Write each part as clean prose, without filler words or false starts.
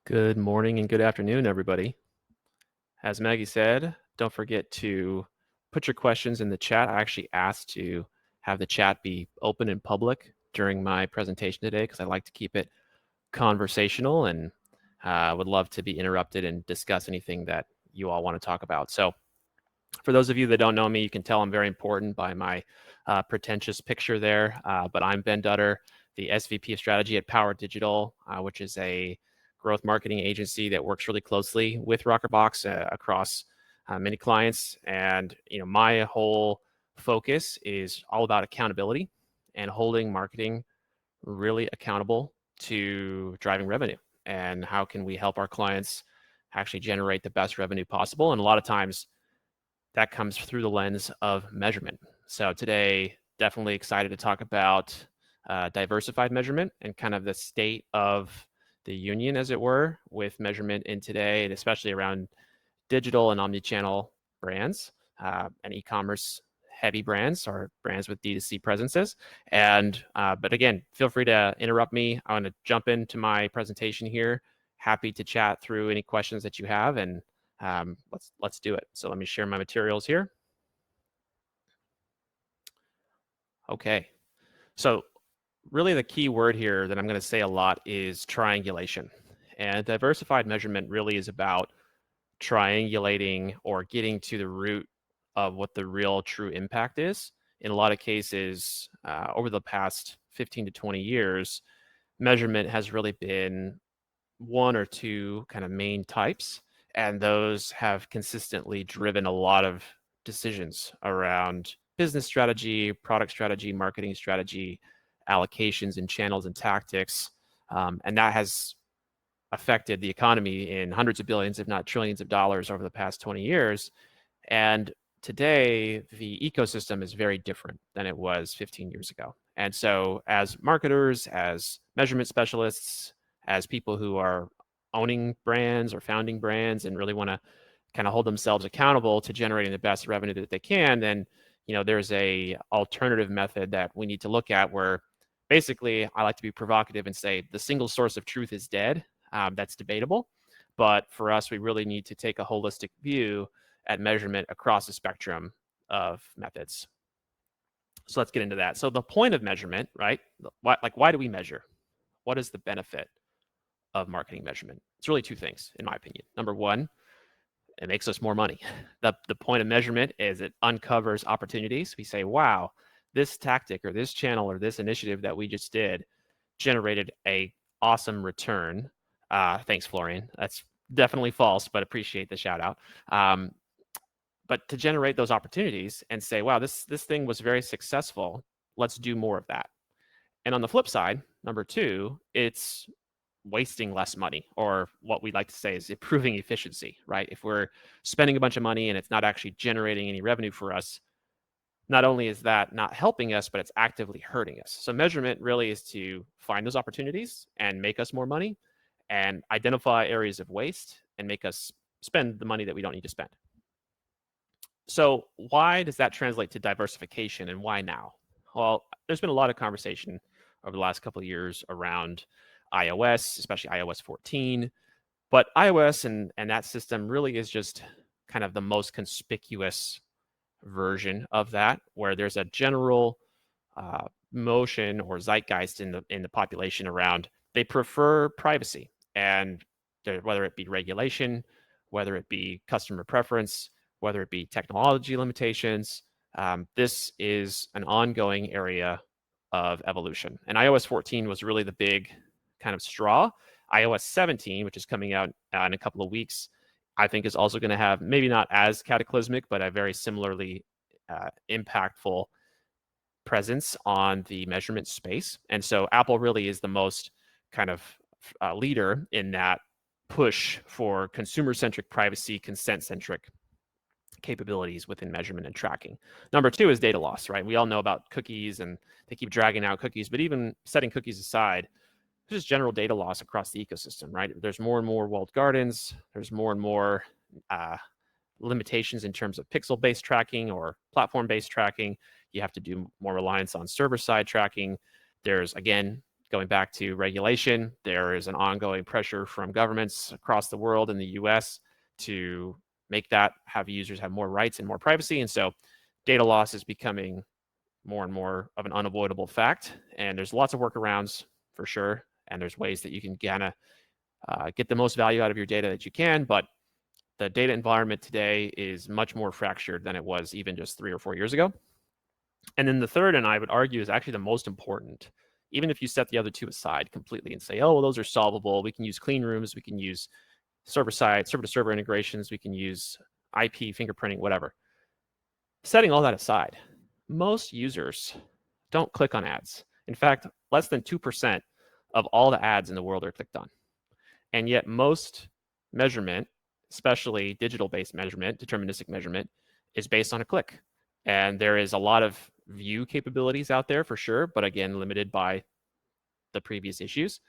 Good morning and good afternoon, everybody. As Maggie said, don't forget to put your questions in the chat. I actually asked to have the chat be open and public during my presentation today because I like to keep it conversational and would love to be interrupted and discuss anything that you all want to talk about. So for those of you that don't know me, you can tell I'm very important by my pretentious picture there, but I'm Ben Dutter, the SVP of Strategy at Power Digital, which is a growth marketing agency that works really closely with Rockerbox across many clients. And my whole focus is all about accountability and holding marketing really accountable to driving revenue. And how can we help our clients actually generate the best revenue possible? And a lot of times that comes through the lens of measurement. So today, definitely excited to talk about diversified measurement and kind of the state of the union, as it were, with measurement in today, and especially around digital and omni-channel brands and e-commerce heavy brands or brands with D2C presences. And but again, feel free to interrupt me. I want to jump into my presentation here. Happy to chat through any questions that you have, and let's do it. So let me share my materials here. Okay, so really the key word here that I'm going to say a lot is triangulation. And diversified measurement really is about triangulating or getting to the root of what the real true impact is. In a lot of cases, over the past 15 to 20 years, measurement has really been one or two kind of main types, and those have consistently driven a lot of decisions around business strategy, product strategy, marketing strategy, allocations and channels and tactics. And that has affected the economy in hundreds of billions, if not trillions of dollars over the past 20 years. And today, the ecosystem is very different than it was 15 years ago. And so, as marketers, as measurement specialists, as people who are owning brands or founding brands and really want to kind of hold themselves accountable to generating the best revenue that they can, then there's a alternative method that we need to look at where basically I like to be provocative and say the single source of truth is dead. That's debatable, but for us, we really need to take a holistic view at measurement across the spectrum of methods. So let's get into that. So the point of measurement, right? Why do we measure? What is the benefit of marketing measurement? It's really two things, in my opinion. Number one, it makes us more money. The point of measurement is it uncovers opportunities. We say, wow, this tactic or this channel or this initiative that we just did generated a awesome return. Thanks, Florian. That's definitely false, but appreciate the shout out. But to generate those opportunities and say, wow, this thing was very successful. Let's do more of that. And on the flip side, number two, it's wasting less money, or what we like to say is improving efficiency, right? If we're spending a bunch of money and it's not actually generating any revenue for us, not only is that not helping us, but it's actively hurting us. So measurement really is to find those opportunities and make us more money and identify areas of waste and make us spend the money that we don't need to spend. So why does that translate to diversification, and why now? Well, there's been a lot of conversation over the last couple of years around iOS, especially iOS 14. But iOS and that system really is just kind of the most conspicuous version of that, where there's a general motion or zeitgeist in the population around they prefer privacy, and whether it be regulation, whether it be customer preference, whether it be technology limitations, this is an ongoing area of evolution. And iOS 14 was really the big kind of straw. iOS 17, which is coming out in a couple of weeks, I think is also going to have maybe not as cataclysmic, but a very similarly impactful presence on the measurement space. And so Apple really is the most kind of leader in that push for consumer-centric privacy, consent-centric capabilities within measurement and tracking. Number two is data loss, right? We all know about cookies and they keep dragging out cookies, but even setting cookies aside, there's just general data loss across the ecosystem, right? There's more and more walled gardens. There's more and more limitations in terms of pixel-based tracking or platform-based tracking. You have to do more reliance on server-side tracking. There's, again, Going back to regulation, there is an ongoing pressure from governments across the world in the US to make that have users have more rights and more privacy. And so data loss is becoming more and more of an unavoidable fact. And there's lots of workarounds for sure. And there's ways that you can kind of get the most value out of your data that you can. But the data environment today is much more fractured than it was even just 3 or 4 years ago. And then the third, and I would argue, is actually the most important. Even if you set the other two aside completely and say, oh, well, those are solvable. We can use clean rooms. We can use server-side, server-to-server integrations. We can use IP, fingerprinting, whatever. Setting all that aside, most users don't click on ads. In fact, less than 2% of all the ads in the world are clicked on. And yet most measurement, especially digital-based measurement, deterministic measurement, is based on a click. And there is a lot of view capabilities out there for sure, but again, limited by the previous issues.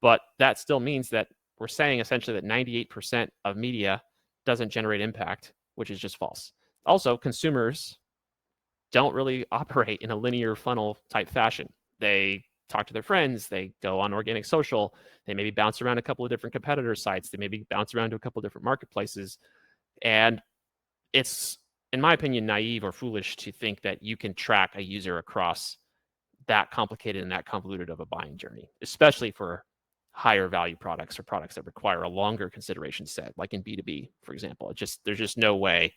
But that still means that we're saying essentially that 98% of media doesn't generate impact, which is just false. Also, consumers don't really operate in a linear funnel type fashion. They talk to their friends, they go on organic social, they maybe bounce around a couple of different competitor sites, they maybe bounce around to a couple of different marketplaces. And it's, in my opinion, naive or foolish to think that you can track a user across that complicated and that convoluted of a buying journey, especially for higher value products or products that require a longer consideration set, like in B2B, for example. There's just no way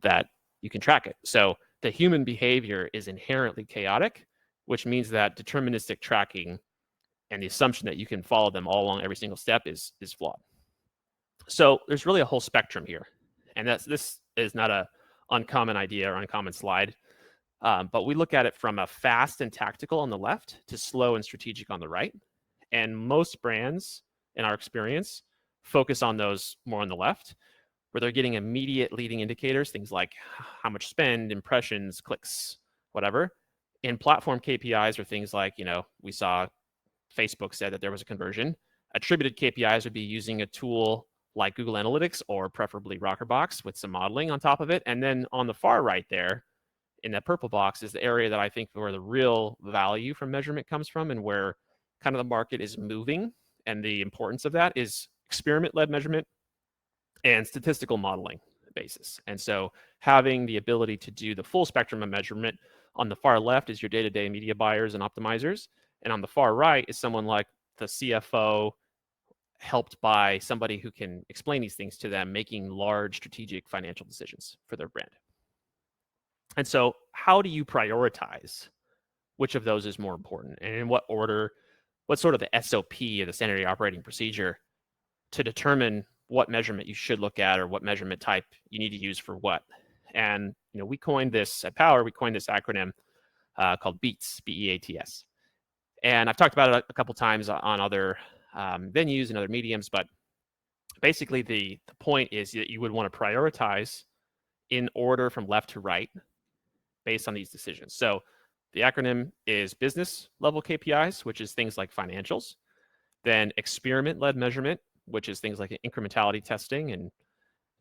that you can track it. So the human behavior is inherently chaotic, which means that deterministic tracking and the assumption that you can follow them all along every single step is flawed. So there's really a whole spectrum here. And this is not a uncommon idea or uncommon slide. But we look at it from a fast and tactical on the left to slow and strategic on the right. And most brands, in our experience, focus on those more on the left, where they're getting immediate leading indicators, things like how much spend, impressions, clicks, whatever. In platform KPIs are things like, we saw Facebook said that there was a conversion. Attributed KPIs would be using a tool like Google Analytics or preferably Rockerbox with some modeling on top of it. And then on the far right there, in that purple box, is the area that I think where the real value from measurement comes from and where kind of the market is moving. And the importance of that is experiment-led measurement and statistical modeling basis. And so having the ability to do the full spectrum of measurement on the far left is your day-to-day media buyers and optimizers. And on the far right is someone like the CFO helped by somebody who can explain these things to them, making large strategic financial decisions for their brand. And so how do you prioritize which of those is more important and in what order, what sort of the SOP or the standard operating procedure to determine what measurement you should look at or what measurement type you need to use for what? And we coined this at Power, we coined this acronym called BEATS, B-E-A-T-S. And I've talked about it a couple times on other venues and other mediums, but basically the point is that you would want to prioritize in order from left to right based on these decisions. So the acronym is business level KPIs, which is things like financials, then experiment-led measurement, which is things like incrementality testing and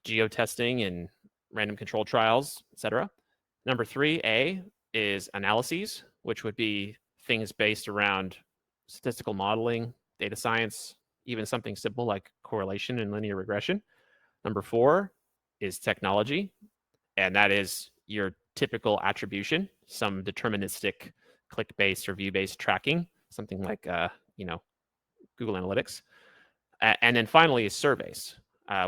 geo-testing and random control trials, etc. Number 3A is analyses, which would be things based around statistical modeling, data science, even something simple like correlation and linear regression. Number 4 is technology, and that is your typical attribution, some deterministic click-based or view-based tracking, something like Google Analytics. And then finally is surveys,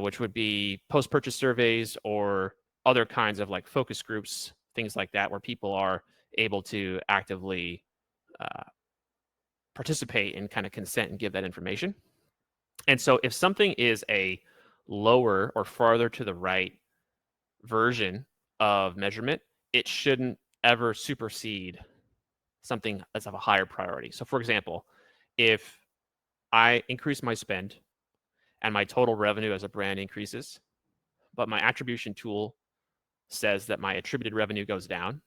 which would be post-purchase surveys or other kinds of like focus groups, things like that, where people are able to actively participate and kind of consent and give that information. And so if something is a lower or farther to the right version of measurement, it shouldn't ever supersede something that's of a higher priority. So for example, if I increase my spend and my total revenue as a brand increases, but my attribution tool says that my attributed revenue goes down,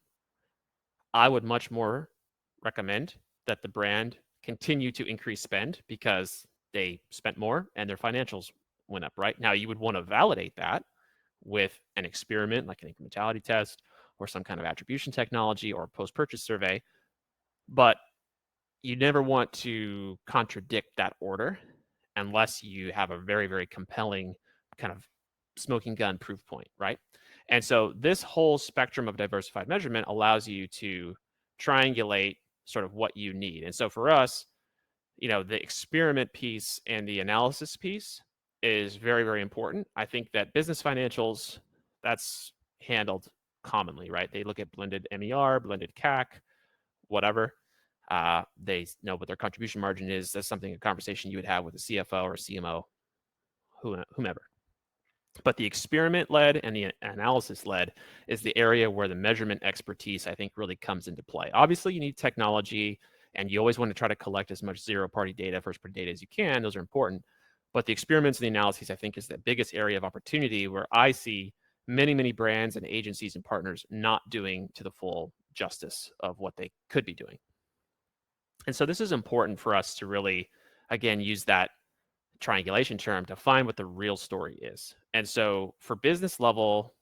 I would much more recommend that the brand continue to increase spend because they spent more and their financials went up, right? Now, you would want to validate that with an experiment like an incrementality test or some kind of attribution technology or post-purchase survey. But you never want to contradict that order unless you have a very, very compelling kind of smoking gun proof point, right? And so this whole spectrum of diversified measurement allows you to triangulate sort of what you need. And so for us, the experiment piece and the analysis piece is very, very important. I think that business financials, that's handled commonly, right? They look at blended MER, blended CAC, whatever. They know what their contribution margin is. That's something, a conversation you would have with a CFO or a CMO, whomever. But the experiment led and the analysis led is the area where the measurement expertise, I think, really comes into play. Obviously, you need technology and you always want to try to collect as much zero party data, first party data as you can. Those are important. But the experiments and the analyses, I think, is the biggest area of opportunity where I see many, many brands and agencies and partners not doing to the full justice of what they could be doing. And so this is important for us to really, again, use that triangulation term to find what the real story is. And so for business level,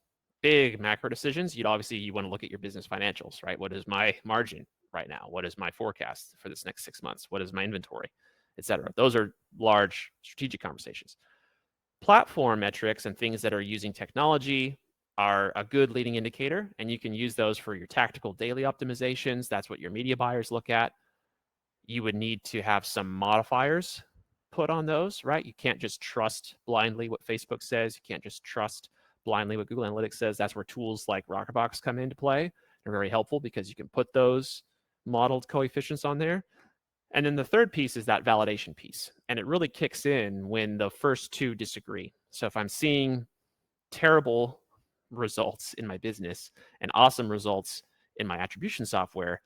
big macro decisions, you want to look at your business financials, right? What is my margin right now? What is my forecast for this next 6 months? What is my inventory, et cetera? Those are large strategic conversations. Platform metrics and things that are using technology are a good leading indicator, and you can use those for your tactical daily optimizations. That's what your media buyers look at. You would need to have some modifiers put on those, right? You can't just trust blindly what Facebook says. You can't just trust blindly what Google Analytics says. That's where tools like Rockerbox come into play. They're very helpful because you can put those modeled coefficients on there. And then the third piece is that validation piece. And it really kicks in when the first two disagree. So if I'm seeing terrible results in my business and awesome results in my attribution software,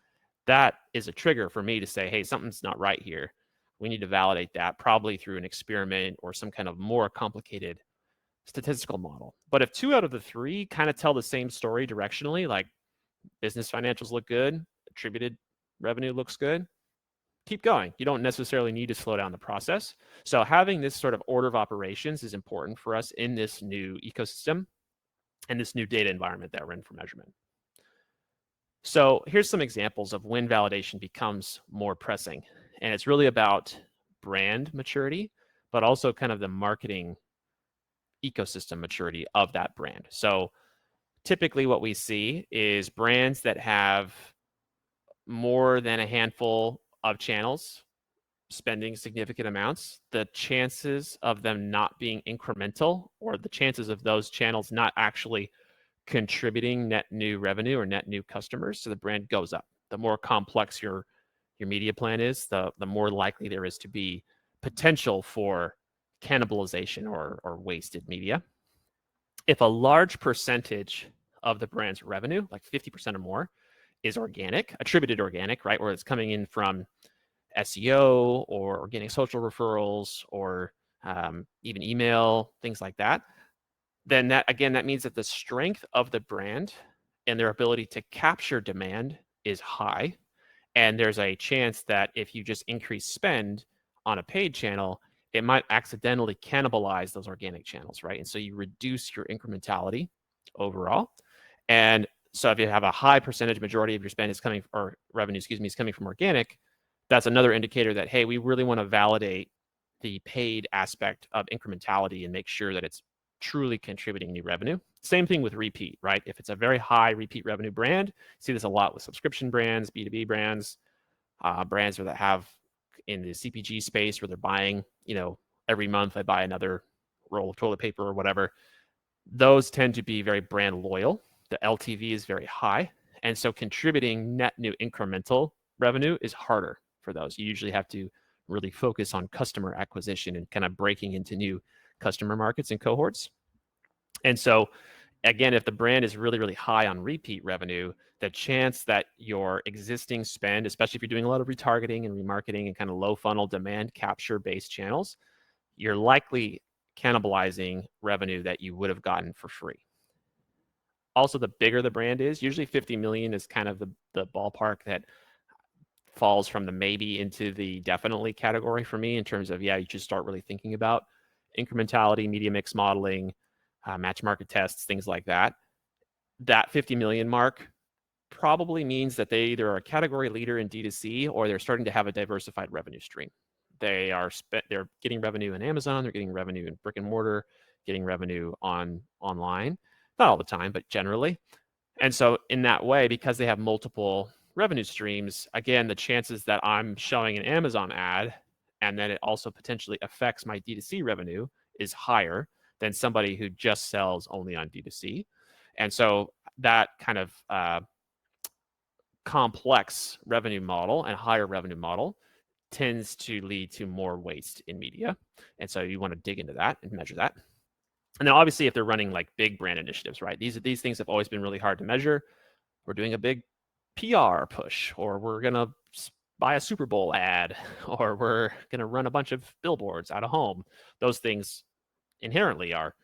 that is a trigger for me to say, hey, something's not right here. We need to validate that, probably through an experiment or some kind of more complicated statistical model. But if 2 out of the 3 kind of tell the same story directionally, like business financials look good, attributed revenue looks good, keep going. You don't necessarily need to slow down the process. So having this sort of order of operations is important for us in this new ecosystem and this new data environment that we're in for measurement. So here's some examples of when validation becomes more pressing. And it's really about brand maturity, but also kind of the marketing ecosystem maturity of that brand. So typically what we see is brands that have more than a handful of channels spending significant amounts, the chances of them not being incremental, or the chances of those channels not actually contributing net new revenue or net new customers to the brand, goes up. The more complex your media plan is, the more likely there is to be potential for cannibalization or wasted media. If a large percentage of the brand's revenue, like 50% or more, is organic, attributed organic, right, where it's coming in from SEO or organic social referrals or even email, things like that, then that means that the strength of the brand and their ability to capture demand is high. And there's a chance that if you just increase spend on a paid channel, it might accidentally cannibalize those organic channels, right? And so you reduce your incrementality overall. And so if you have a high percentage, majority of your spend is coming, or revenue, is coming from organic, that's another indicator that, hey, we really want to validate the paid aspect of incrementality and make sure that it's truly contributing new revenue. Same thing with repeat, right? If it's a very high repeat revenue brand, see this a lot with subscription brands, B2B brands, brands that have in the CPG space where they're buying, every month I buy another roll of toilet paper or whatever. Those tend to be very brand loyal. The LTV is very high. And so contributing net new incremental revenue is harder for those. You usually have to really focus on customer acquisition and kind of breaking into new customer markets and cohorts. And so again, if the brand is really, really high on repeat revenue, the chance that your existing spend, especially if you're doing a lot of retargeting and remarketing and kind of low funnel demand capture based channels, you're likely cannibalizing revenue that you would have gotten for free. Also, the bigger the brand is, usually 50 million is kind of the ballpark that falls from the maybe into the definitely category for me in terms of, you should start really thinking about incrementality, media mix modeling, match market tests, things like that. That 50 million mark, probably means that they either are a category leader in D2C or they're starting to have a diversified revenue stream. They're getting revenue in Amazon, they're getting revenue in brick and mortar, getting revenue online. Not all the time, but generally. And so in that way, because they have multiple revenue streams, again, the chances that I'm showing an Amazon ad and then it also potentially affects my D2C revenue is higher than somebody who just sells only on D2C. And so that kind of complex revenue model and higher revenue model tends to lead to more waste in media. And so you want to dig into that and measure that. And then obviously if they're running like big brand initiatives, right? These things have always been really hard to measure. We're doing a big PR push, or we're going to buy a Super Bowl ad, or we're going to run a bunch of billboards out of home. Those things inherently are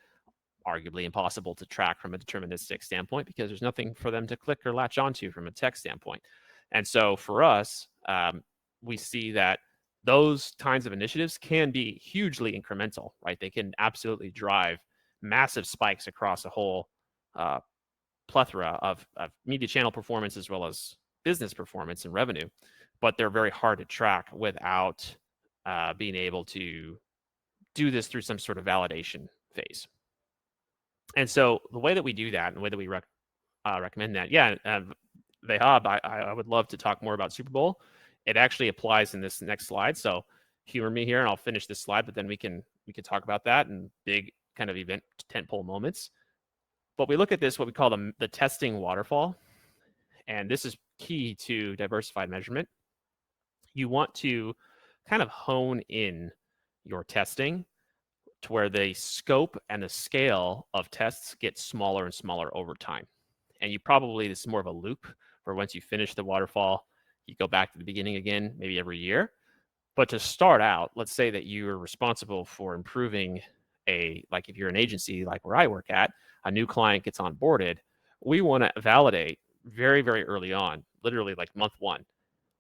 arguably impossible to track from a deterministic standpoint because there's nothing for them to click or latch onto from a tech standpoint. And so for us, we see that those kinds of initiatives can be hugely incremental, right? They can absolutely drive massive spikes across a whole plethora of media channel performance as well as business performance and revenue, but they're very hard to track without being able to do this through some sort of validation phase. And so the way that we do that and the way that we recommend that, Vehab, I would love to talk more about Super Bowl. It actually applies in this next slide. So humor me here and I'll finish this slide, but then we can talk about that and big kind of event tentpole moments. But we look at this, what we call the testing waterfall. And this is key to diversified measurement. You want to kind of hone in your testing to where the scope and the scale of tests get smaller and smaller over time. And you probably, this is more of a loop where once you finish the waterfall, you go back to the beginning again, maybe every year. But to start out, let's say that you are responsible for improving like if you're an agency like where I work at, a new client gets onboarded, we want to validate very, very early on, literally like month one,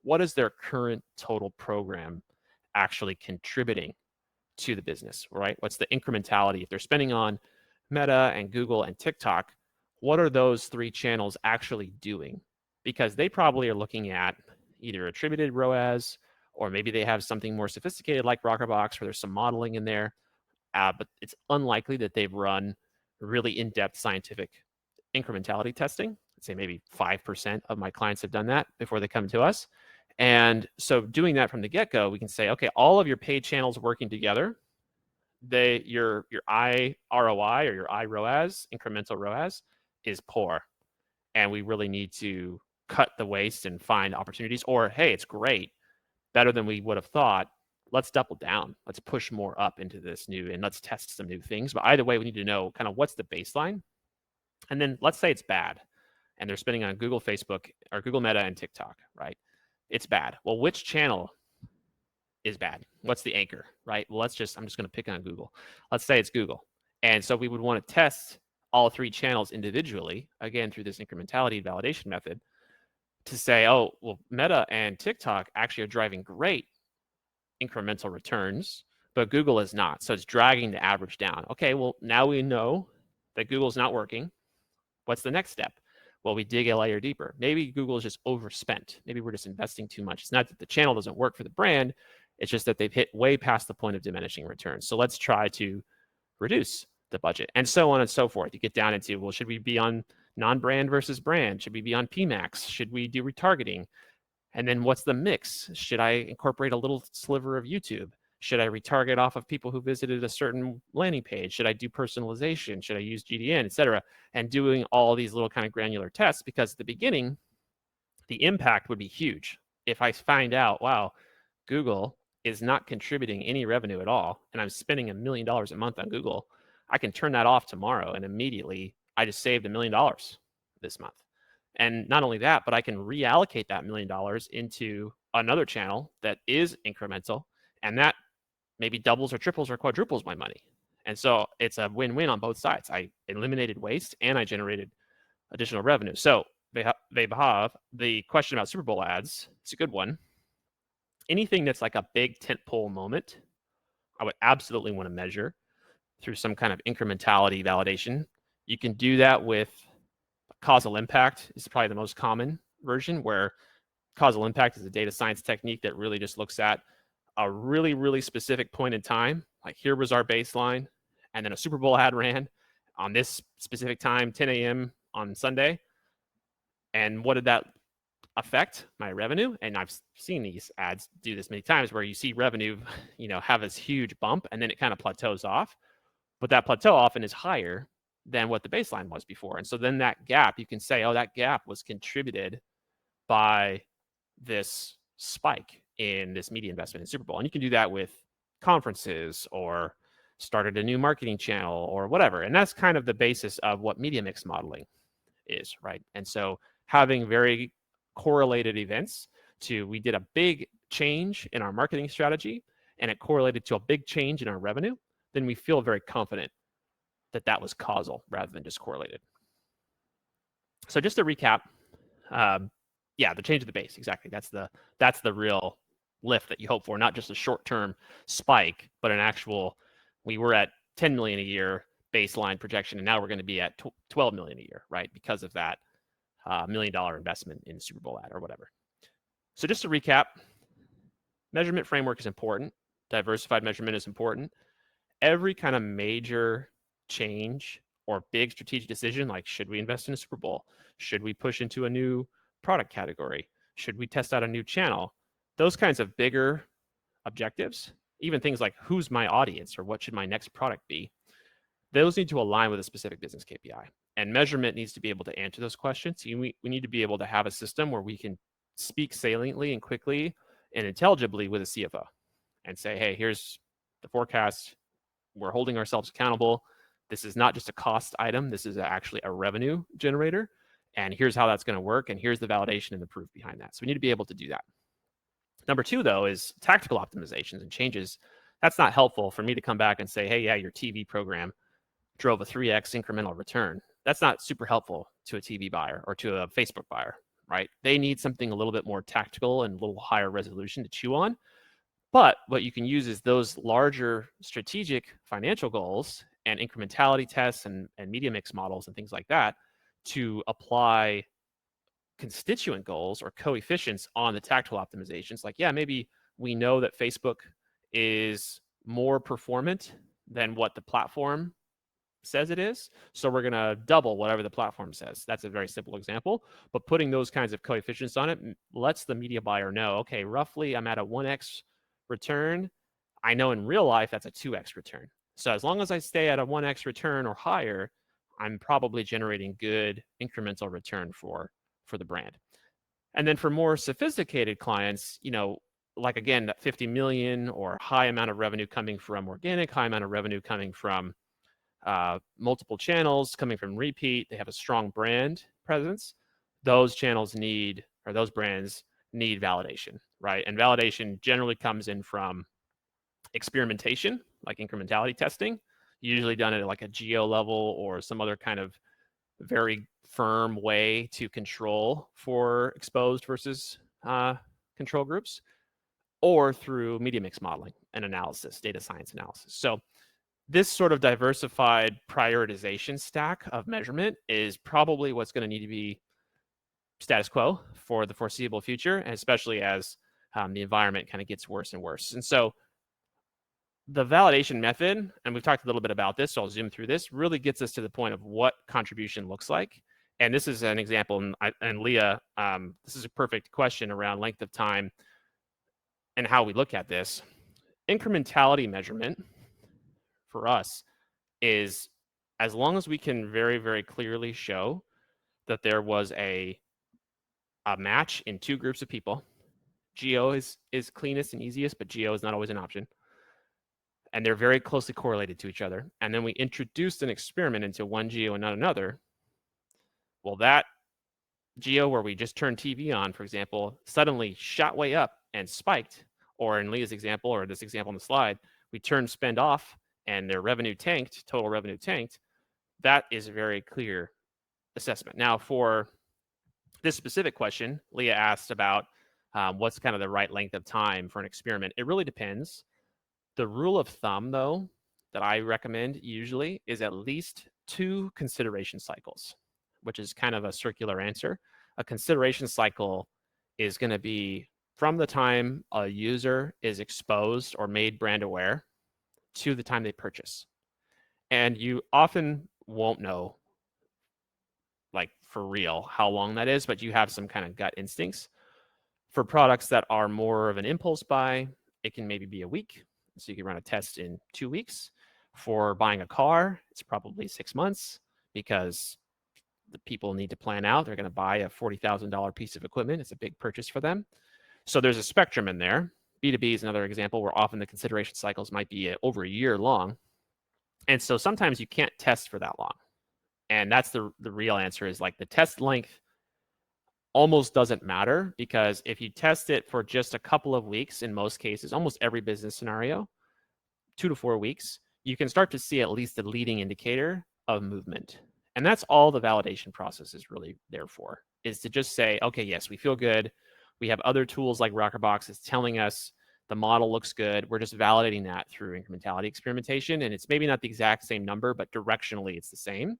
what is their current total program actually contributing to the business, right? What's the incrementality? If they're spending on Meta and Google and TikTok, what are those three channels actually doing? Because they probably are looking at either attributed ROAS, or maybe they have something more sophisticated like Rockerbox where there's some modeling in there. But it's unlikely that they've run really in-depth scientific incrementality testing. I'd say maybe 5% of my clients have done that before they come to us. And so doing that from the get-go, we can say, okay, all of your paid channels working together, your I ROI or your I ROAS, incremental ROAS, is poor. And we really need to cut the waste and find opportunities. Or, hey, it's great, better than we would have thought. Let's double down. Let's push more up into this new and let's test some new things. But either way, we need to know kind of what's the baseline. And then let's say it's bad and they're spending on Google, Facebook, or Google Meta and TikTok, right? It's bad. Well, which channel is bad? What's the anchor, right? Well, I'm just going to pick on Google. Let's say it's Google. And so we would want to test all three channels individually, again, through this incrementality validation method to say, oh, well, Meta and TikTok actually are driving great incremental returns, but Google is not. So it's dragging the average down. Okay, well, now we know that Google's not working. What's the next step? Well, we dig a layer deeper. Maybe Google is just overspent. Maybe we're just investing too much. It's not that the channel doesn't work for the brand. It's just that they've hit way past the point of diminishing returns. So let's try to reduce the budget and so on and so forth. You get down into, well, should we be on non-brand versus brand? Should we be on PMAX? Should we do retargeting? And then what's the mix? Should I incorporate a little sliver of YouTube? Should I retarget off of people who visited a certain landing page? Should I do personalization? Should I use GDN, et cetera? And doing all these little kind of granular tests, because at the beginning, the impact would be huge. If I find out, wow, Google is not contributing any revenue at all, and I'm spending $1 million a month on Google, I can turn that off tomorrow and immediately I just saved $1 million this month. And not only that, but I can reallocate that $1 million into another channel that is incremental, and that maybe doubles or triples or quadruples my money. And so it's a win-win on both sides. I eliminated waste and I generated additional revenue. So Vehab, the question about Super Bowl ads, it's a good one. Anything that's like a big tentpole moment, I would absolutely want to measure through some kind of incrementality validation. You can do that with a causal impact is probably the most common version, where causal impact is a data science technique that really just looks at a really, really specific point in time. Like, here was our baseline, and then a Super Bowl ad ran on this specific time, 10 a.m. on Sunday. And what did that affect? My revenue. And I've seen these ads do this many times, where you see revenue, have this huge bump, and then it kind of plateaus off. But that plateau often is higher than what the baseline was before. And so then that gap, you can say, oh, that gap was contributed by this spike in this media investment in Super Bowl. And you can do that with conferences, or started a new marketing channel, or whatever. And that's kind of the basis of what media mix modeling is, right? And so having very correlated events to, we did a big change in our marketing strategy and it correlated to a big change in our revenue, then we feel very confident that that was causal rather than just correlated. So just to recap, the change of the base, exactly. That's the real lift that you hope for, not just a short-term spike, but an actual, we were at 10 million a year baseline projection, and now we're going to be at 12 million a year, right? Because of that $1 million investment in the Super Bowl ad or whatever. So just to recap, measurement framework is important. Diversified measurement is important. Every kind of major change or big strategic decision, like, should we invest in a Super Bowl? Should we push into a new product category? Should we test out a new channel? Those kinds of bigger objectives, even things like, who's my audience, or what should my next product be? Those need to align with a specific business KPI. And measurement needs to be able to answer those questions. We need to be able to have a system where we can speak saliently and quickly and intelligibly with a CFO and say, hey, here's the forecast. We're holding ourselves accountable. This is not just a cost item. This is actually a revenue generator. And here's how that's going to work. And here's the validation and the proof behind that. So we need to be able to do that. Number two, though, is tactical optimizations and changes. That's not helpful for me to come back and say, hey, yeah, your TV program drove a 3x incremental return. That's not super helpful to a TV buyer or to a Facebook buyer, right? They need something a little bit more tactical and a little higher resolution to chew on. But what you can use is those larger strategic financial goals and incrementality tests and media mix models and things like that to apply constituent goals or coefficients on the tactical optimizations. Like, yeah, maybe we know that Facebook is more performant than what the platform says it is, so we're going to double whatever the platform says. That's a very simple example, but putting those kinds of coefficients on it lets the media buyer know, okay, roughly I'm at a 1x return. I know in real life that's a 2x return. So as long as I stay at a 1x return or higher, I'm probably generating good incremental return for the brand. And then for more sophisticated clients, like, again, that 50 million or high amount of revenue coming from organic, high amount of revenue coming from multiple channels, coming from repeat, they have a strong brand presence. Those channels need, or those brands need, validation, right? And validation generally comes in from experimentation, like incrementality testing, usually done at like a geo level or some other kind of very firm way to control for exposed versus control groups, or through media mix modeling and analysis, data science analysis. So this sort of diversified prioritization stack of measurement is probably what's going to need to be status quo for the foreseeable future, and especially as the environment kind of gets worse and worse. And so the validation method, and we've talked a little bit about this, so I'll zoom through this, really gets us to the point of what contribution looks like. And this is an example, and Leah, this is a perfect question around length of time and how we look at this. Incrementality measurement for us is, as long as we can very, very clearly show that there was a match in two groups of people. Geo is cleanest and easiest, but geo is not always an option. And they're very closely correlated to each other. And then we introduced an experiment into one geo and not another. Well, that geo where we just turned TV on, for example, suddenly shot way up and spiked. Or in Leah's example, or this example on the slide, we turned spend off and their revenue tanked, total revenue tanked. That is a very clear assessment. Now, for this specific question, Leah asked about what's kind of the right length of time for an experiment. It really depends. The rule of thumb, though, that I recommend usually is at least 2 consideration cycles. which is kind of a circular answer. A consideration cycle is going to be from the time a user is exposed or made brand aware to the time they purchase. And you often won't know, like for real, how long that is, but you have some kind of gut instincts. For products that are more of an impulse buy, it can maybe be a week. So you can run a test in 2 weeks. For buying a car, it's probably 6 months because the people need to plan out. They're going to buy a $40,000 piece of equipment. It's a big purchase for them. So there's a spectrum in there. B2B is another example where often the consideration cycles might be over a year long. And so sometimes you can't test for that long. And that's the real answer is like the test length almost doesn't matter, because if you test it for just a couple of weeks, in most cases, almost every business scenario, 2 to 4 weeks, you can start to see at least a leading indicator of movement. And that's all the validation process is really there for, is to just say, okay, yes, we feel good. We have other tools like Rockerbox is telling us the model looks good. We're just validating that through incrementality experimentation. And it's maybe not the exact same number, but directionally it's the same.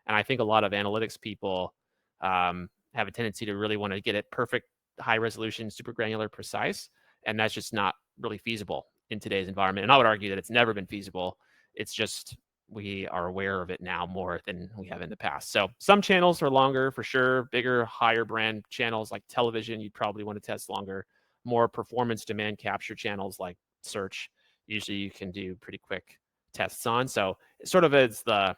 And I think a lot of analytics people have a tendency to really want to get it perfect, high resolution, super granular, precise. And that's just not really feasible in today's environment. And I would argue that it's never been feasible. It's just we are aware of it now more than we have in the past. So some channels are longer for sure. Bigger, higher brand channels like television, you'd probably want to test longer. More performance demand capture channels like search, usually you can do pretty quick tests on. So it sort of is the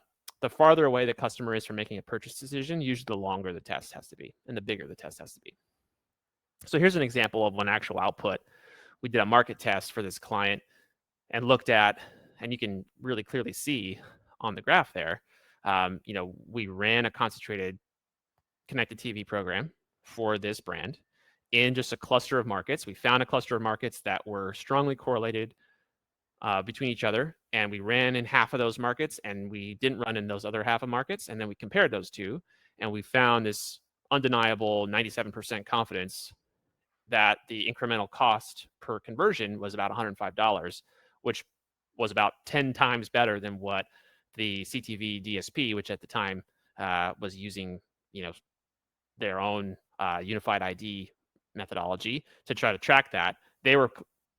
farther away the customer is from making a purchase decision, usually the longer the test has to be and the bigger the test has to be. So here's an example of one actual output. We did a market test for this client and looked at, and you can really clearly see on the graph there, we ran a concentrated connected TV program for this brand in just a cluster of markets. We found a cluster of markets that were strongly correlated between each other, and we ran in half of those markets, and we didn't run in those other half of markets, and then we compared those two, and we found this undeniable 97% confidence that the incremental cost per conversion was about $105, which was about 10 times better than what the CTV DSP, which at the time was using, their own unified ID methodology to try to track that. They were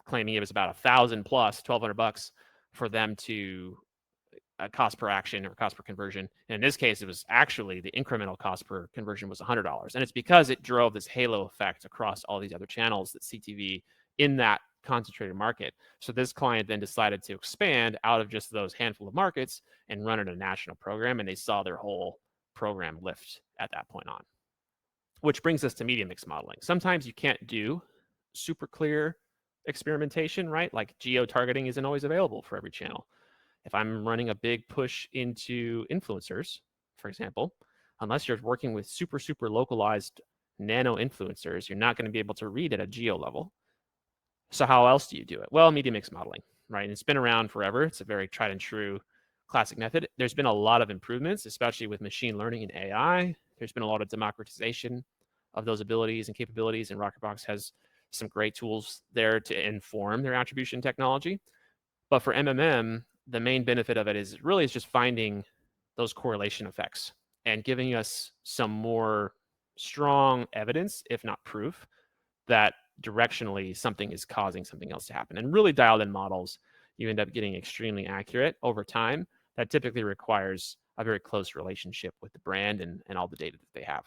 claiming it was about 1,000 plus $1,200 for them to cost per action or cost per conversion. And in this case, it was actually the incremental cost per conversion was $100. And it's because it drove this halo effect across all these other channels that CTV in that concentrated market. So this client then decided to expand out of just those handful of markets and run it a national program. And they saw their whole program lift at that point on. Which brings us to media mix modeling. Sometimes you can't do super clear experimentation, right? Like geo-targeting isn't always available for every channel. If I'm running a big push into influencers, for example, unless you're working with super, super localized nano influencers, you're not going to be able to read at a geo level. So how else do you do it? Well, media mix modeling, right? And it's been around forever. It's a very tried and true classic method. There's been a lot of improvements, especially with machine learning and AI. There's been a lot of democratization of those abilities and capabilities, and Rockerbox has some great tools there to inform their attribution technology. But for MMM, the main benefit of it is just finding those correlation effects and giving us some more strong evidence, if not proof, that directionally something is causing something else to happen. And really dialed in models, you end up getting extremely accurate over time. That typically requires a very close relationship with the brand and all the data that they have.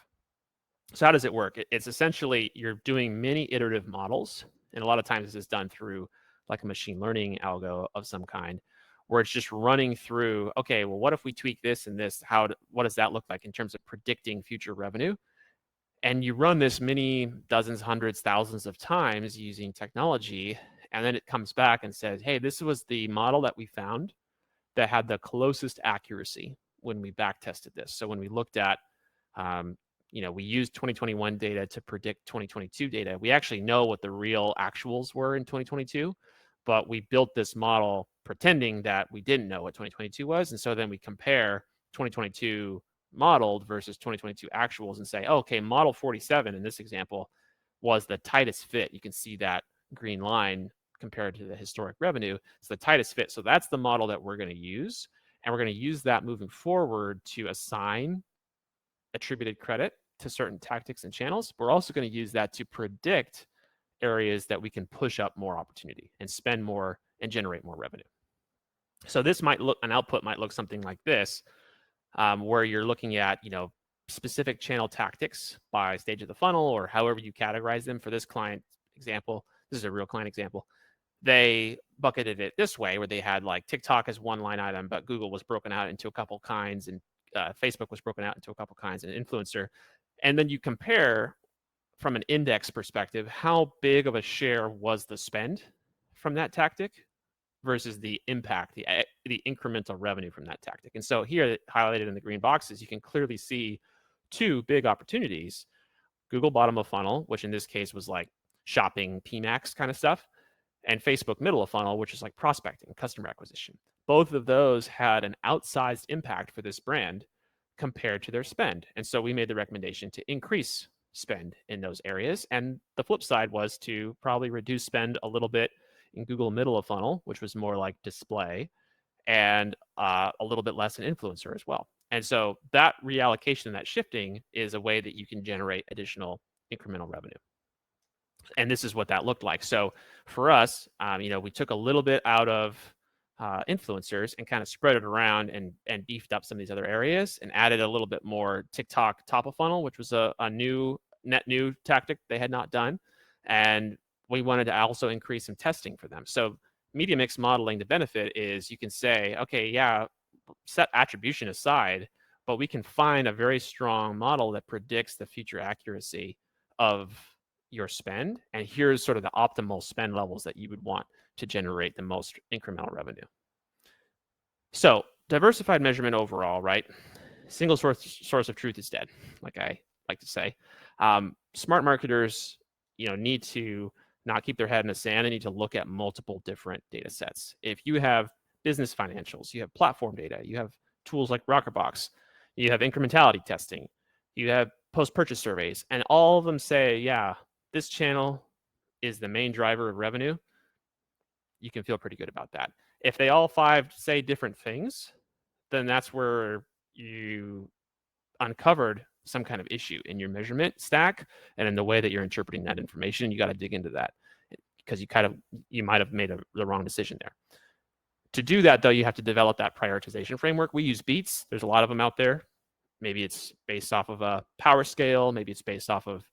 So how does it work? It's essentially you're doing many iterative models, and a lot of times this is done through like a machine learning algo of some kind, where it's just running through, okay, well, what if we tweak this and this? What does that look like in terms of predicting future revenue? And you run this many dozens, hundreds, thousands of times using technology, and then it comes back and says, hey, this was the model that we found that had the closest accuracy when we back tested this. So when we looked at we used 2021 data to predict 2022 data. We actually know what the real actuals were in 2022, but we built this model pretending that we didn't know what 2022 was. And so then we compare 2022 modeled versus 2022 actuals and say, oh, okay, model 47 in this example was the tightest fit. You can see that green line compared to the historic revenue. It's the tightest fit. So that's the model that we're going to use. And we're going to use that moving forward to assign attributed credit to certain tactics and channels. We're also going to use that to predict areas that we can push up more opportunity and spend more and generate more revenue. So this might look, an output might look something like this, where you're looking at, specific channel tactics by stage of the funnel or however you categorize them. For this client example, this is a real client example. They bucketed it this way, where they had like TikTok as one line item, but Google was broken out into a couple kinds, and Facebook was broken out into a couple kinds, and influencer. And then you compare from an index perspective, how big of a share was the spend from that tactic versus the impact, the incremental revenue from that tactic. And so here, highlighted in the green boxes, you can clearly see two big opportunities: Google bottom of funnel, which in this case was like shopping, PMAX kind of stuff, and Facebook middle of funnel, which is like prospecting, customer acquisition. Both of those had an outsized impact for this brand compared to their spend. And so we made the recommendation to increase spend in those areas. And the flip side was to probably reduce spend a little bit in Google middle of funnel, which was more like display, and a little bit less in influencer as well. And so that reallocation and that shifting is a way that you can generate additional incremental revenue. And this is what that looked like. So for us, we took a little bit out of influencers and kind of spread it around and beefed up some of these other areas and added a little bit more TikTok top of funnel, which was a net new tactic they had not done. And we wanted to also increase some testing for them. So media mix modeling, the benefit is you can say, okay, yeah, set attribution aside, but we can find a very strong model that predicts the future accuracy of your spend. And here's sort of the optimal spend levels that you would want to generate the most incremental revenue. So diversified measurement overall, right? Single source of truth is dead, like I like to say. Smart marketers, need to not keep their head in the sand. They need to look at multiple different data sets. If you have business financials, you have platform data, you have tools like Rockerbox, you have incrementality testing, you have post-purchase surveys, and all of them say, yeah, this channel is the main driver of revenue, you can feel pretty good about that. If they all five say different things, then that's where you uncovered some kind of issue in your measurement stack and in the way that you're interpreting that information. You got to dig into that because you might have made the wrong decision there. To do that, though, you have to develop that prioritization framework. We use beats. There's a lot of them out there. Maybe it's based off of a power scale. Maybe it's based off of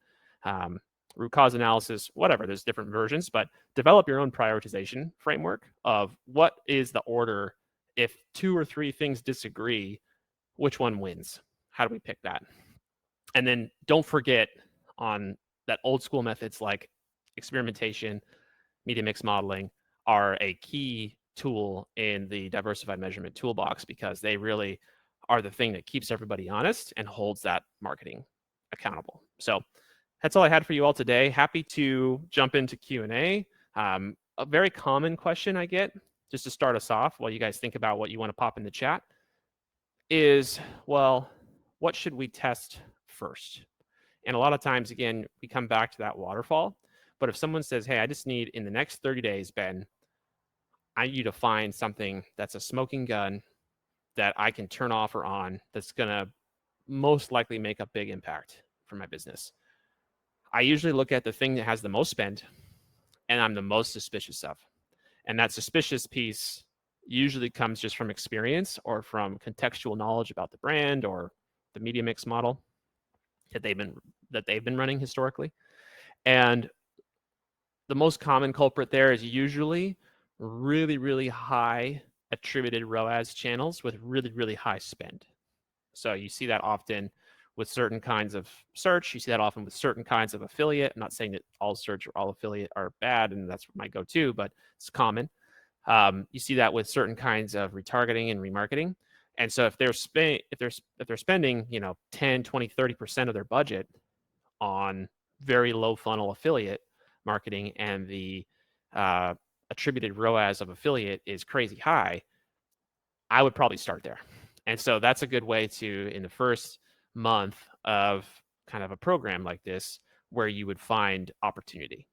root cause analysis, whatever. There's different versions, but develop your own prioritization framework of what is the order. If two or three things disagree, which one wins? How do we pick that? And then don't forget on that old school methods like experimentation, media mix modeling are a key tool in the diversified measurement toolbox because they really are the thing that keeps everybody honest and holds that marketing accountable. So that's all I had for you all today. Happy to jump into Q&A. A very common question I get, just to start us off while you guys think about what you want to pop in the chat, is, well, what should we test first? And a lot of times, again, we come back to that waterfall. But if someone says, hey, I just need in the next 30 days, Ben, I need you to find something that's a smoking gun that I can turn off or on that's going to most likely make a big impact for my business. I usually look at the thing that has the most spend and I'm the most suspicious of. And that suspicious piece usually comes just from experience or from contextual knowledge about the brand or the media mix model that they've been running historically. And the most common culprit there is usually really, really high attributed ROAS channels with really, really high spend. So you see that often with certain kinds of search. You see that often with certain kinds of affiliate. I'm not saying that all search or all affiliate are bad, and that's my go-to, but it's common. You see that with certain kinds of retargeting and remarketing. And so if they're spending, 10, 20, 30% of their budget on very low funnel affiliate marketing and the attributed ROAS of affiliate is crazy high, I would probably start there. And so that's a good way to, in the first month of kind of a program like this, where you would find opportunity,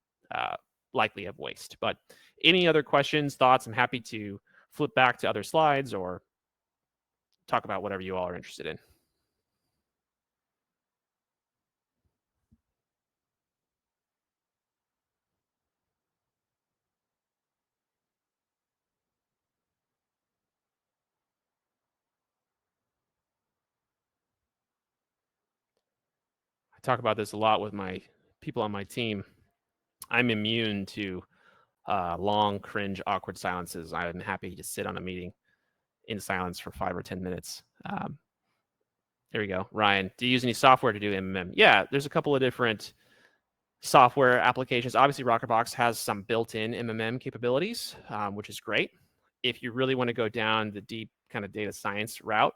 likely of waste. But any other questions, thoughts, I'm happy to flip back to other slides or talk about whatever you all are interested in. talk about this a lot with my people on my team. I'm immune to long, cringe, awkward silences. I'm happy to sit on a meeting in silence for 5 or 10 minutes. There we go. Ryan, do you use any software to do MMM? Yeah, there's a couple of different software applications. Obviously, Rockerbox has some built-in MMM capabilities, which is great. If you really want to go down the deep kind of data science route,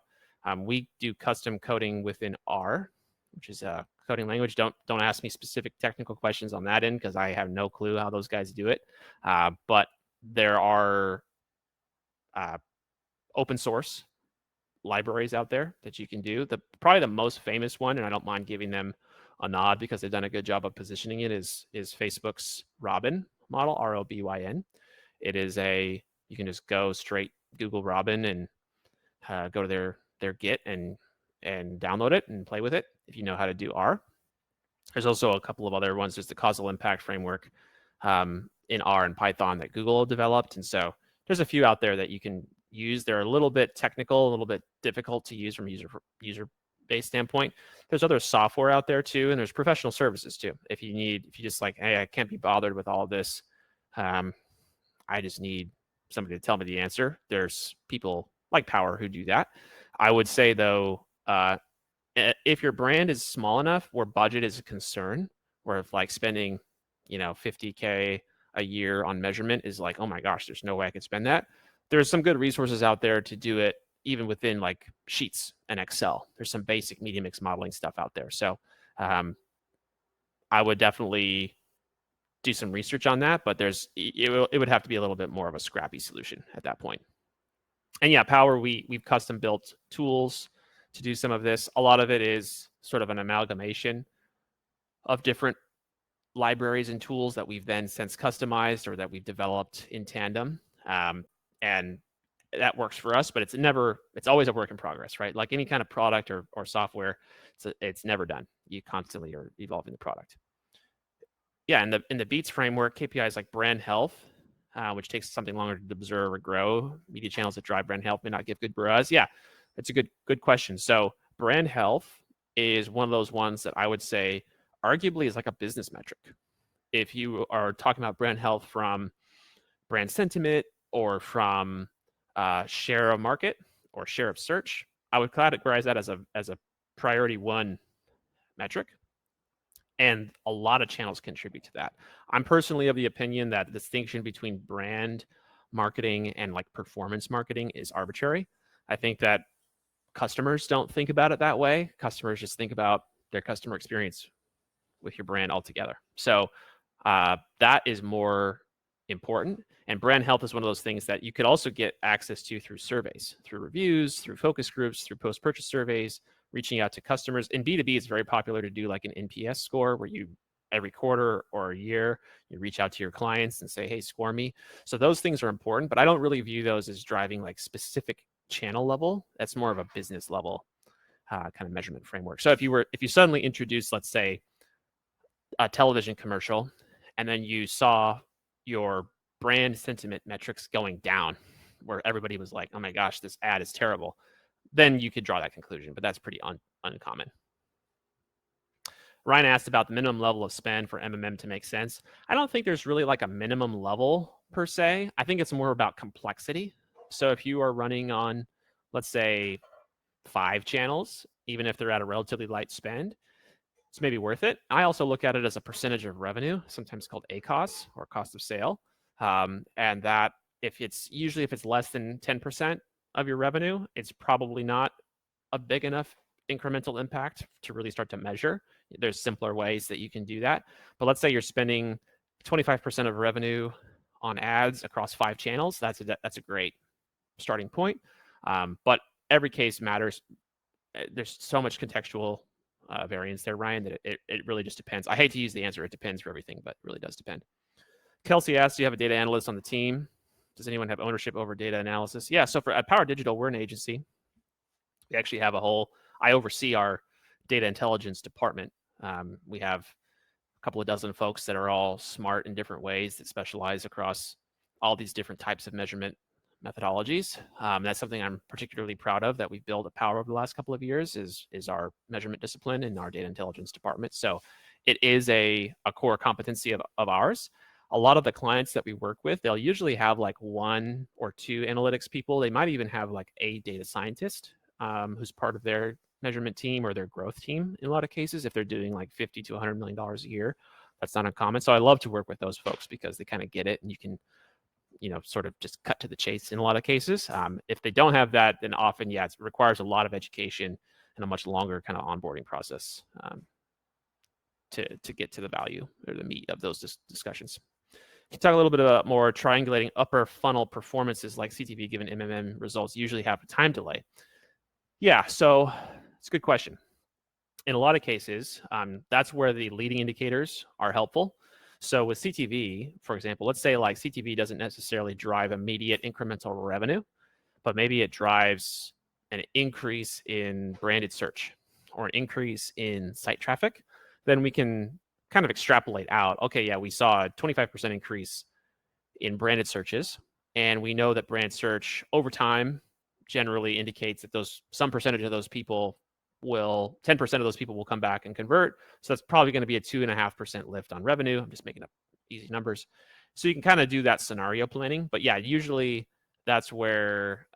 we do custom coding within R, which is a coding language. Don't ask me specific technical questions on that end because I have no clue how those guys do it. But there are open source libraries out there that you can do. Probably the most famous one, and I don't mind giving them a nod because they've done a good job of positioning it, is Facebook's Robin model, ROBYN. It is you can just go straight Google Robin and go to their Git and download it and play with it if you know how to do R. There's also a couple of other ones. There's the causal impact framework in R and Python that Google developed. And so there's a few out there that you can use. They're a little bit technical, a little bit difficult to use from a user-based standpoint. There's other software out there too, and there's professional services too. If you just like, hey, I can't be bothered with all of this. I just need somebody to tell me the answer. There's people like Power who do that. I would say though, if your brand is small enough where budget is a concern, where if like spending, $50K a year on measurement is like, oh my gosh, there's no way I could spend that. There's some good resources out there to do it, even within like Sheets and Excel. There's some basic media mix modeling stuff out there. So I would definitely do some research on that, but it would have to be a little bit more of a scrappy solution at that point. And yeah, Power, we've custom built tools to do some of this. A lot of it is sort of an amalgamation of different libraries and tools that we've then since customized or that we've developed in tandem. And that works for us, but it's always a work in progress, right? Like any kind of product or software, it's never done. You constantly are evolving the product. Yeah, in the Beats framework, KPIs like brand health, which takes something longer to observe or grow. Media channels that drive brand health may not give good buzz. Yeah, that's a good question. So brand health is one of those ones that I would say arguably is like a business metric. If you are talking about brand health from brand sentiment or from share of market or share of search, I would categorize that as a priority one metric. And a lot of channels contribute to that. I'm personally of the opinion that the distinction between brand marketing and like performance marketing is arbitrary. I think that customers don't think about it that way. Customers just think about their customer experience with your brand altogether. So that is more important. And brand health is one of those things that you could also get access to through surveys, through reviews, through focus groups, through post-purchase surveys, reaching out to customers. In B2B, it's very popular to do like an NPS score where you every quarter or a year, you reach out to your clients and say, hey, score me. So those things are important, but I don't really view those as driving like specific channel level. That's more of a business level kind of measurement framework. So if you suddenly introduce, let's say, a television commercial, and then you saw your brand sentiment metrics going down, where everybody was like, oh my gosh, this ad is terrible, then you could draw that conclusion, but that's pretty uncommon. Ryan asked about the minimum level of spend for MMM to make sense. I don't think there's really like a minimum level per se. I think it's more about complexity. So if you are running on, let's say, 5 channels, even if they're at a relatively light spend, it's maybe worth it. I also look at it as a percentage of revenue, sometimes called ACOS or cost of sale. And that if it's less than 10% of your revenue, it's probably not a big enough incremental impact to really start to measure. There's simpler ways that you can do that. But let's say you're spending 25% of revenue on ads across 5 channels. That's a great starting point. But every case matters. There's so much contextual variance there, Ryan, that it really just depends. I hate to use the answer, it depends for everything, but it really does depend. Kelsey asks, do you have a data analyst on the team? Does anyone have ownership over data analysis? Yeah, so at Power Digital, we're an agency. We actually have I oversee our data intelligence department. We have a couple of dozen folks that are all smart in different ways that specialize across all these different types of measurement methodologies. That's something I'm particularly proud of that we've built a power over the last couple of years is our measurement discipline in our data intelligence department. So it is a core competency of ours. A lot of the clients that we work with, they'll usually have like 1 or 2 analytics people. They might even have like a data scientist who's part of their measurement team or their growth team in a lot of cases. If they're doing like $50 to $100 million a year, that's not uncommon. So I love to work with those folks because they kind of get it and you can, sort of just cut to the chase in a lot of cases. If they don't have that, then often, it requires a lot of education and a much longer kind of onboarding process to get to the value or the meat of those discussions. You talk a little bit about more triangulating upper funnel performances like CTV given MMM results usually have a time delay. Yeah, so it's a good question. In a lot of cases, that's where the leading indicators are helpful. So with CTV, for example, let's say like CTV doesn't necessarily drive immediate incremental revenue, but maybe it drives an increase in branded search or an increase in site traffic, then we can kind of extrapolate out, okay, yeah, we saw a 25% increase in branded searches, and we know that brand search over time generally indicates that some percentage of those people 10% of those people will come back and convert. So that's probably going to be a 2.5% lift on revenue. I'm just making up easy numbers. So you can kind of do that scenario planning. But yeah, usually that's where,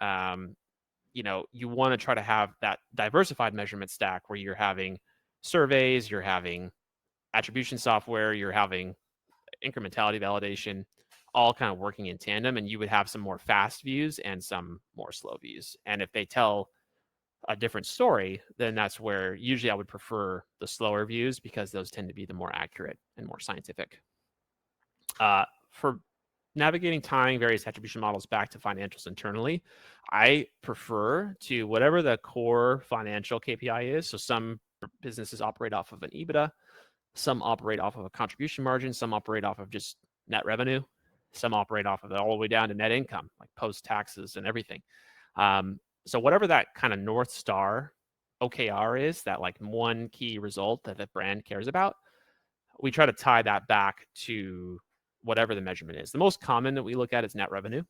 you want to try to have that diversified measurement stack where you're having surveys, you're having attribution software, you're having incrementality validation, all kind of working in tandem, and you would have some more fast views and some more slow views. And if they tell a different story, then that's where usually I would prefer the slower views because those tend to be the more accurate and more scientific. For navigating tying various attribution models back to financials internally, I prefer to whatever the core financial KPI is. So some businesses operate off of an EBITDA, some operate off of a contribution margin, some operate off of just net revenue, some operate off of it all the way down to net income, like post taxes and everything. So whatever that kind of North Star OKR is, that like one key result that the brand cares about, we try to tie that back to whatever the measurement is. The most common that we look at is net revenue.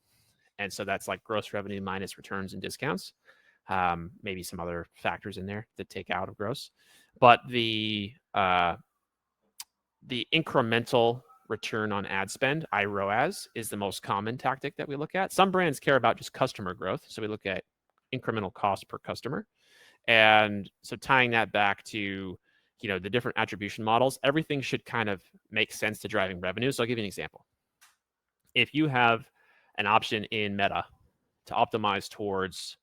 And so that's like gross revenue minus returns and discounts. Maybe some other factors in there that take out of gross. But the incremental return on ad spend, IROAS, is the most common tactic that we look at. Some brands care about just customer growth. So we look at incremental cost per customer. And so tying that back to, the different attribution models, everything should kind of make sense to driving revenue. So I'll give you an example. If you have an option in Meta to optimize towards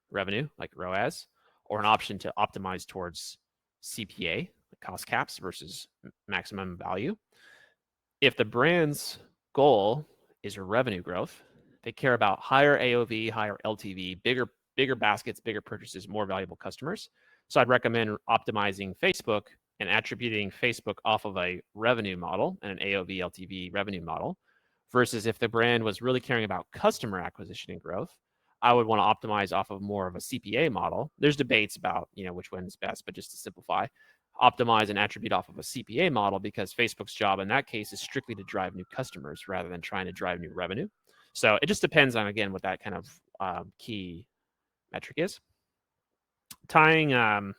revenue, like ROAS, or an option to optimize towards CPA, cost caps versus maximum value, if the brand's goal is revenue growth, they care about higher AOV, higher LTV, bigger baskets, bigger purchases, more valuable customers. So I'd recommend optimizing Facebook and attributing Facebook off of a revenue model and an AOV, LTV revenue model, versus if the brand was really caring about customer acquisition and growth, I would want to optimize off of more of a CPA model. There's debates about, which one is best, but just to simplify, optimize and attribute off of a CPA model because Facebook's job in that case is strictly to drive new customers rather than trying to drive new revenue. So it just depends on, again, what that kind of key metric is. Tying, okay,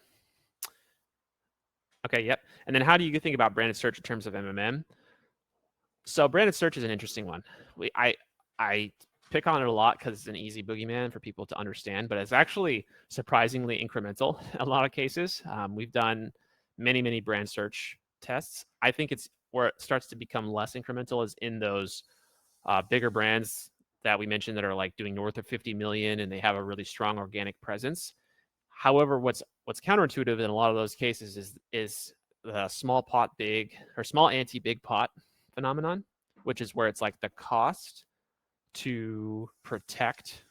yep. And then how do you think about branded search in terms of MMM? So branded search is an interesting one. I pick on it a lot because it's an easy boogeyman for people to understand, but it's actually surprisingly incremental in a lot of cases. We've done many brand search tests. I think it's where it starts to become less incremental is in those bigger brands that we mentioned that are like doing north of 50 million and they have a really strong organic presence. However, what's counterintuitive in a lot of those cases is the small pot big or small ante big pot phenomenon, which is where it's like the cost to protect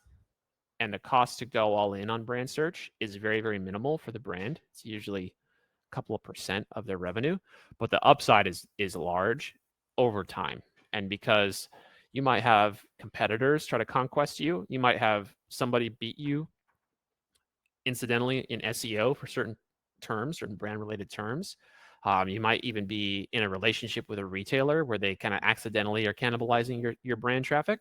and the cost to go all in on brand search is very minimal for the brand. It's usually a couple of percent of their revenue, but the upside is large over time. And because you might have competitors try to conquest you, you might have somebody beat you incidentally in SEO for certain terms, certain brand related terms. You might even be in a relationship with a retailer where they kind of accidentally are cannibalizing your brand traffic.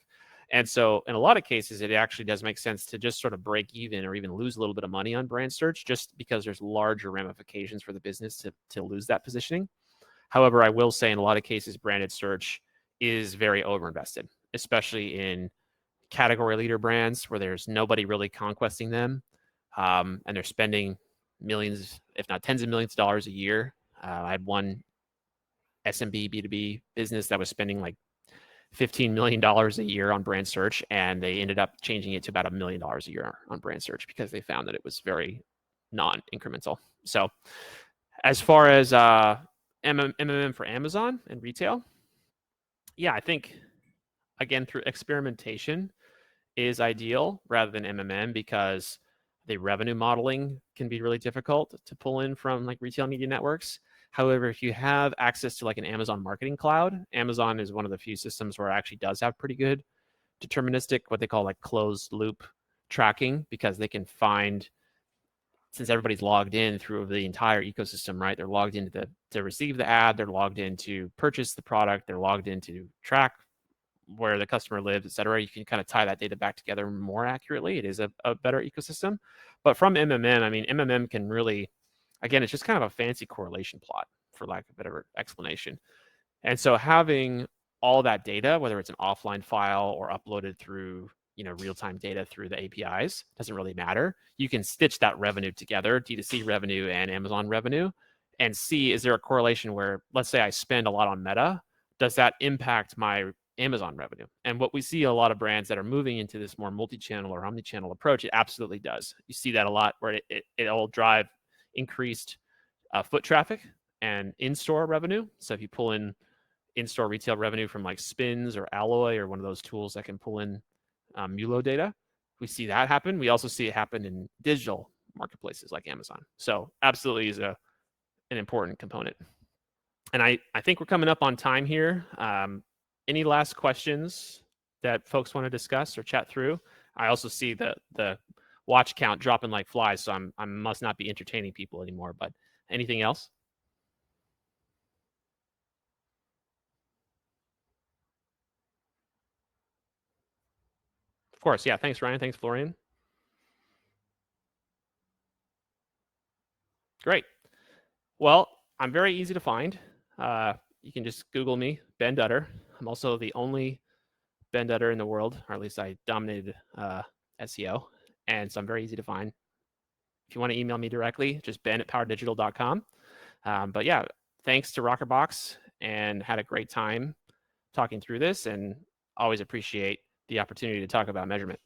And so in a lot of cases, it actually does make sense to just sort of break even or even lose a little bit of money on brand search, just because there's larger ramifications for the business to lose that positioning. However, I will say in a lot of cases, branded search is very overinvested, especially in category leader brands where there's nobody really conquesting them, and they're spending millions, if not tens of millions of dollars a year. I had one SMB B2B business that was spending like $15 million a year on brand search, and they ended up changing it to about $1 million a year on brand search because they found that it was very non-incremental. So as far as MMM for Amazon and retail, yeah, I think, again, through experimentation is ideal rather than MMM, because the revenue modeling can be really difficult to pull in from like retail media networks. However, if you have access to like an Amazon marketing cloud, Amazon is one of the few systems where it actually does have pretty good deterministic, what they call like closed loop tracking, because they can find, since everybody's logged in through the entire ecosystem, right? They're logged in to receive the ad, they're logged in to purchase the product, they're logged in to track where the customer lives, et cetera. You can kind of tie that data back together more accurately. It is a better ecosystem. But from MMM, I mean, MMM can really, again, it's just kind of a fancy correlation plot, for lack of a better explanation. And so having all that data, whether it's an offline file or uploaded through, real-time data through the APIs, doesn't really matter. You can stitch that revenue together, D2C revenue and Amazon revenue, and see, is there a correlation where, let's say I spend a lot on Meta, does that impact my Amazon revenue? And what we see a lot of brands that are moving into this more multi-channel or omni-channel approach, it absolutely does. You see that a lot, where it'll drive increased foot traffic and in-store revenue. So if you pull in-store retail revenue from like Spins or Alloy or one of those tools that can pull in MULO data, we see that happen. We also see it happen in digital marketplaces like Amazon. So absolutely is an important component. And I think we're coming up on time here. Any last questions that folks want to discuss or chat through? I also see the watch count dropping like flies, so I must not be entertaining people anymore. But anything else? Of course, yeah. Thanks, Ryan. Thanks, Florian. Great. Well, I'm very easy to find. You can just Google me, Ben Dutter. I'm also the only Ben Dutter in the world, or at least I dominated SEO, and so I'm very easy to find. If you want to email me directly, just ben@powerdigital.com. But yeah, thanks to Rockerbox, and had a great time talking through this, and always appreciate the opportunity to talk about measurement.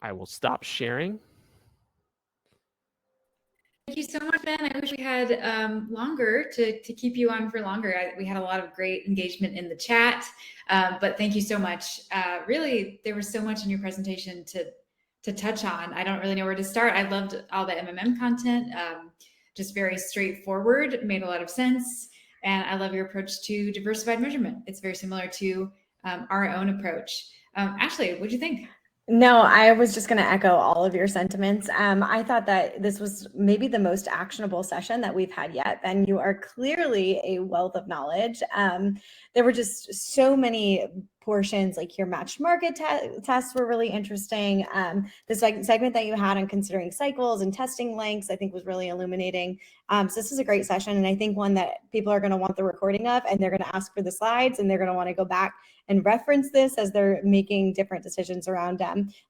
I will stop sharing. Thank you so much, Ben. I wish we had longer to keep you on for longer. We had a lot of great engagement in the chat, but thank you so much. Really, there was so much in your presentation to touch on. I don't really know where to start. I loved all the MMM content, just very straightforward, made a lot of sense. And I love your approach to diversified measurement. It's very similar to our own approach. Ashley, what do you think? No, I was just going to echo all of your sentiments. I thought that this was maybe the most actionable session that we've had yet. Ben, you are clearly a wealth of knowledge. There were just so many portions, like your matched market tests were really interesting. The segment that you had on considering cycles and testing lengths, I think was really illuminating. So this is a great session, and I think one that people are going to want the recording of, and they're going to ask for the slides, and they're going to want to go back and reference this as they're making different decisions around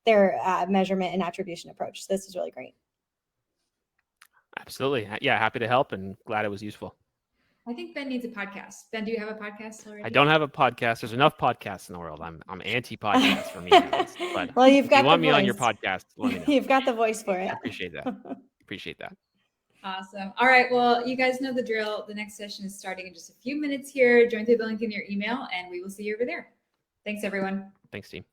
their measurement and attribution approach. So this is really great. Absolutely. Yeah, happy to help and glad it was useful. I think Ben needs a podcast. Ben, do you have a podcast already? I don't have a podcast. There's enough podcasts in the world. I'm anti-podcast for me at least. But well, you've got if you want me on your podcast, let me know. You've got the voice for it. I appreciate that. Appreciate that. Awesome. All right. Well, you guys know the drill. The next session is starting in just a few minutes here. Join through the link in your email, and we will see you over there. Thanks, everyone. Thanks, team.